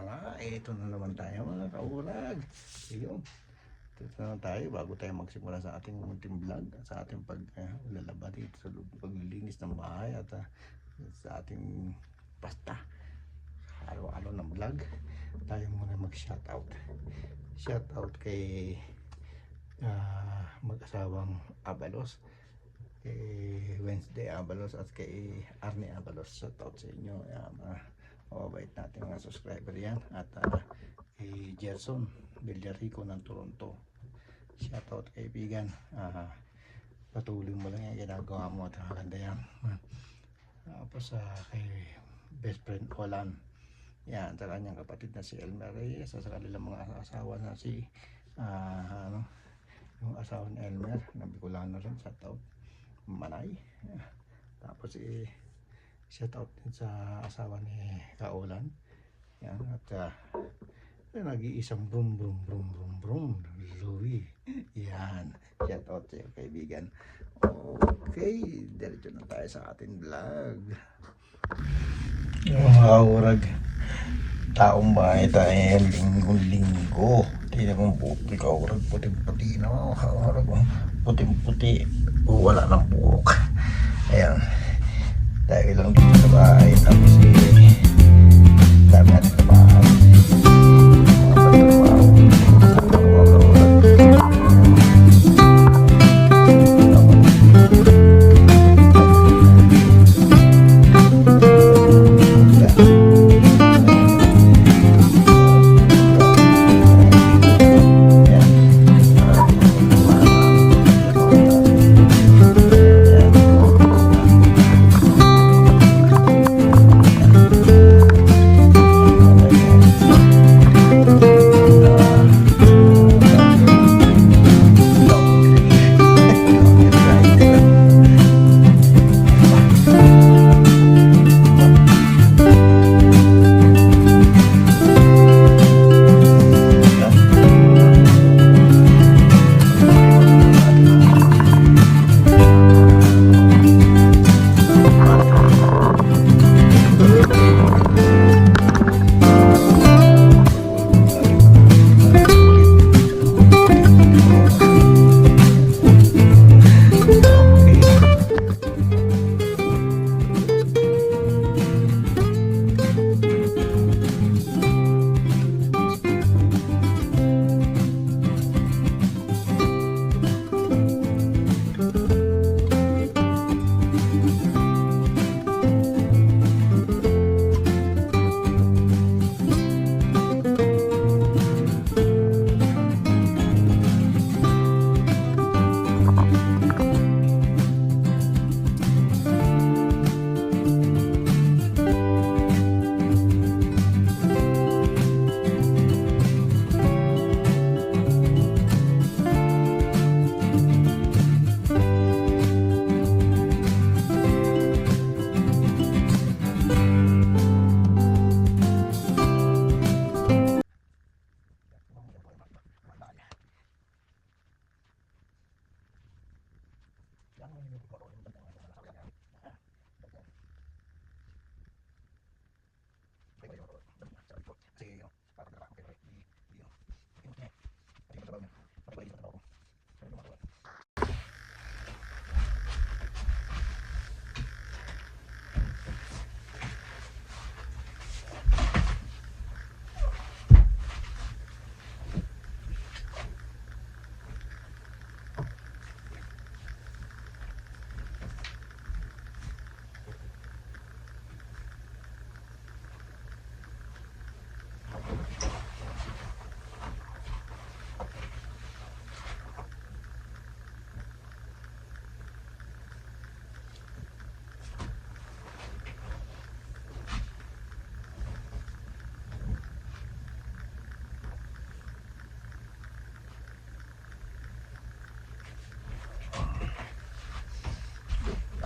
na nga, ito na naman tayo mga kaurag. Ayun, ito na naman tayo bago tayo magsimula sa ating munting vlog, sa ating paglalaba dito sa paglilinis ng bahay at sa ating pasta. Araw-araw na vlog, tayo muna mag-shoutout. Shoutout kay mag-asawang Abalos, kay Wednesday Abalos at kay Arnie Abalos. Shoutout sa inyo, mababait natin mga subscriber yan. At kay Gerson Villarico ng Toronto, shoutout kaibigan. Patuloy mo lang yung ginagawa mo at maganda yan. Tapos kay best friend Olan yan, sa kanyang kapatid na si Elmer Reyes, sa kanilang mga asawa na si yung asawa ni Elmer na Bicolano rin, shoutout Manay. Tapos shoutout din sa asawa ni Kaolan yan, at nag-iisang brum brum brum brum brum Louie yan, shoutout sa iyo kaibigan. Okay, diretso na tayo sa ating vlog. Yung kaurag, taong bahay tayo linggo-linggo. Tingnan mong puti kaurag, puting-puti na mga kaurag, puting-puti, wala ng buhok. Ayan, dahil lang dito sa bahay, tapos dami natin sa bahay.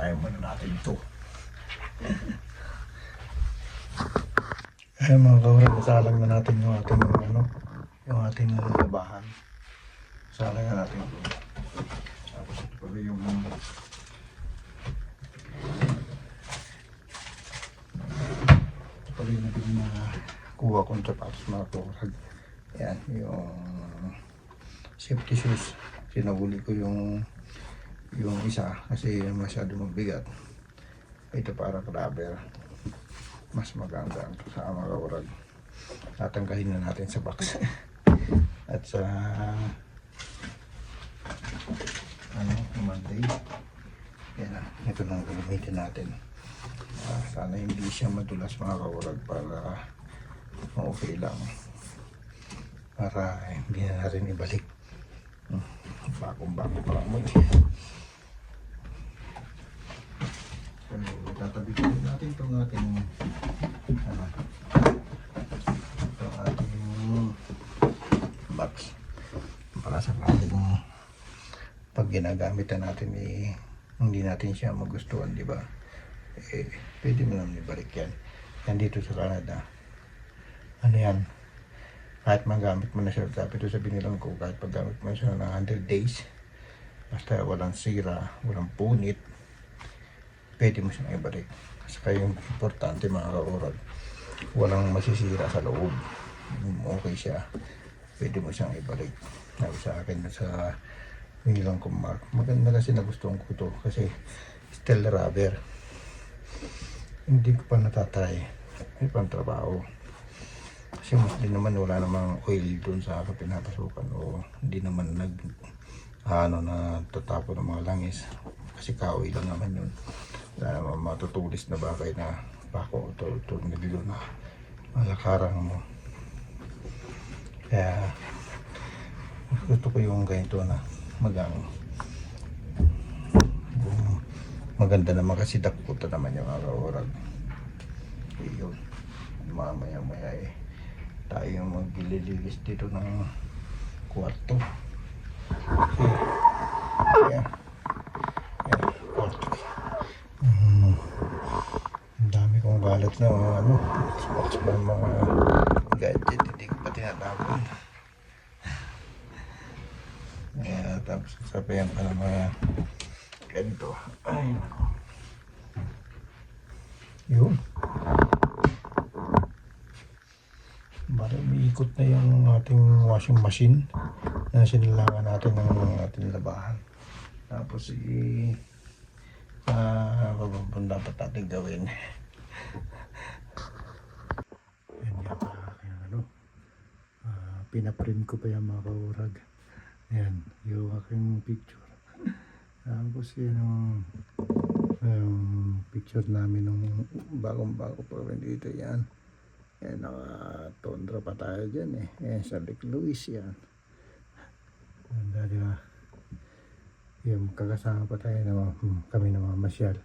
Ayaw muna natin ito. Ay mga kaurag, salang na natin yung ating yung ating labahan. Salang na natin ito. Tapos ito pala yung ito pala yung nabili na kuha kong sapatos mga kaurag. Yan, yung safety shoes. Sinahuli ko yung isa kasi masyado mabigat. Ito para rubber. Mas maganda ang sa mga kaurag. Tatanggalin na natin sa box. At sa Monday, yan na, ito lang gagamitin natin. Sana hindi siya madulas mga kaurag para okay lang, para hindi na rin ibalik. Bagong-bago pa lang mo. So, tatabi ko natin itong ating box para sa ating pag ginagamit na natin hindi natin siya magustuhan, di ba? Pwede mo naman ibalik yan. Yan dito sa Canada. Ano yan? Kahit magamit mo na siya, sabi ito sa binilang ko, kahit paggamit mo siya ng 100 days, basta walang sira, walang punit, pwede mo siyang ibalik. Saka yung importante mga kaurag, walang masisira sa loob. Okay siya, pwede mo siyang ibalik. Sabi sa akin sa binilang ko, Mark, maganda kasi nagustuhan ko ito kasi steel rubber. Hindi ko pa natatry, may pang trabaho. Kasi mostly naman wala namang oil doon sa pinapasukan o hindi naman na tatapon ng mga langis kasi kahoy lang naman yun. Wala naman matutulis na bagay na bako o nililo na malakarang mo. Kaya gusto ko yung ganito na maganda naman kasi dakuta naman yung mga kaurag. Yun, mamaya tayo maglililis dito ng kwarto. Yan, kwarto. Ang dami kong balat na box pa ng mga gadget, hindi ko pa tinatapon. Tapos sasabayan pa ng mga ganito. Ay, yun. Bari umiikot na yung ating washing machine na sinilangan natin ng ating labahan. Tapos dapat natin gawin. Yan yata yung pinaprint ko pa yung mga kaurag. Yan, yung aking picture. Tapos yan yung picture namin ng bagong-bago pa rin dito. Yan. Yan, naka-tundra pa tayo dyan eh. Yan, sa Lake Louise yan. Di ba? Yan, kakasama pa tayo na kami na mamasyal.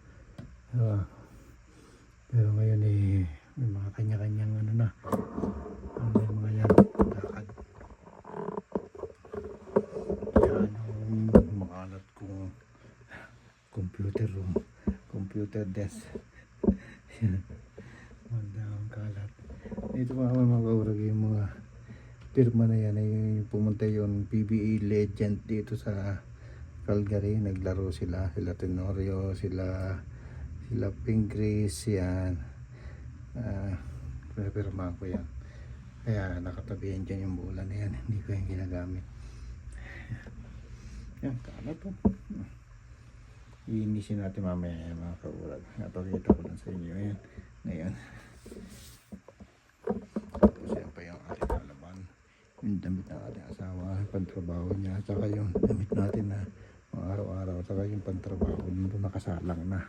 Pero ngayon may mga kanya-kanyang na. May mga yan, lakad. Yan, yung makalat kong computer room, computer desk. Ang kalat. Ito mga kaurag yung mga pirma na yan ay pumunta yung PBA Legend dito sa Calgary. Naglaro sila Tenorio, sila Pingris yan. Pirma ko yan. Kaya nakatabihan dyan yung bola na yan. Hindi ko yung ginagamit. Yan, kalat po. Iinisin natin mamaya yan mga kaurag. Napakita ko lang sa inyo yan. Ngayon. Tapos yan pa yung ating alaman. Yung damit ng ating asawa, pantrabaho niya. Saka yung damit natin na mga araw-araw. Saka yung pantrabaho nito nakasalang na.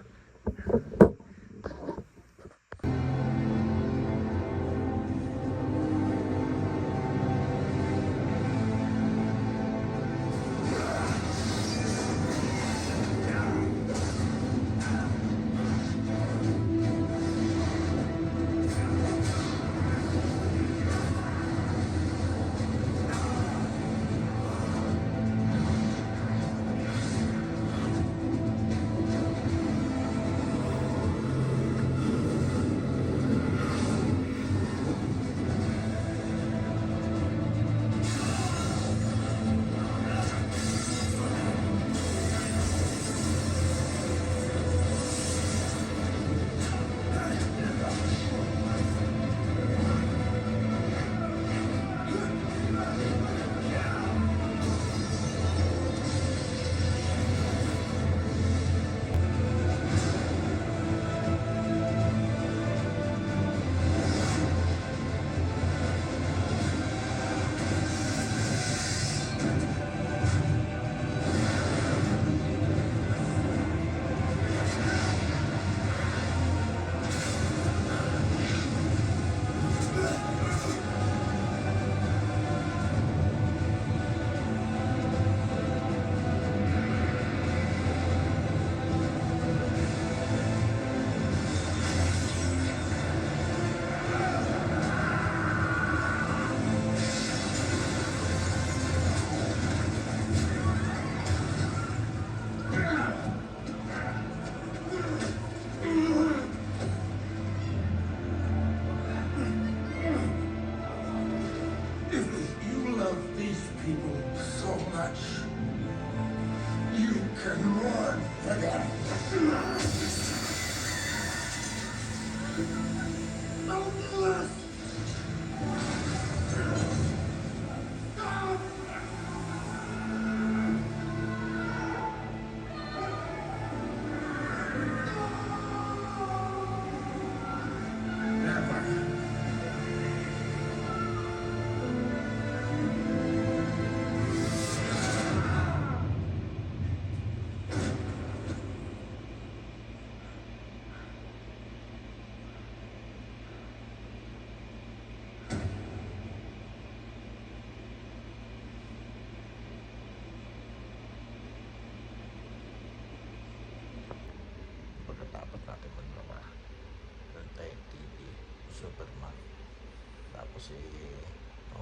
Tapos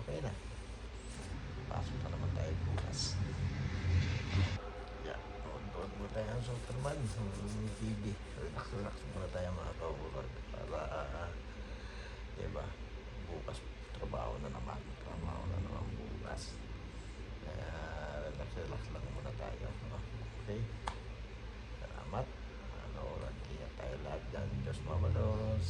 okay na. Pasok na naman tayo bukas. Yeah. Tuwag mo tayo ang Superman. TV. Relax muna tayo mga kaurag. Para, diba, bukas trabaho na naman. Trabaho na naman bukas. Kaya relax lang muna tayo. Okay? Salamat. Mga kaurag. Ingat tayo lahat dyan. Diyos mabalos.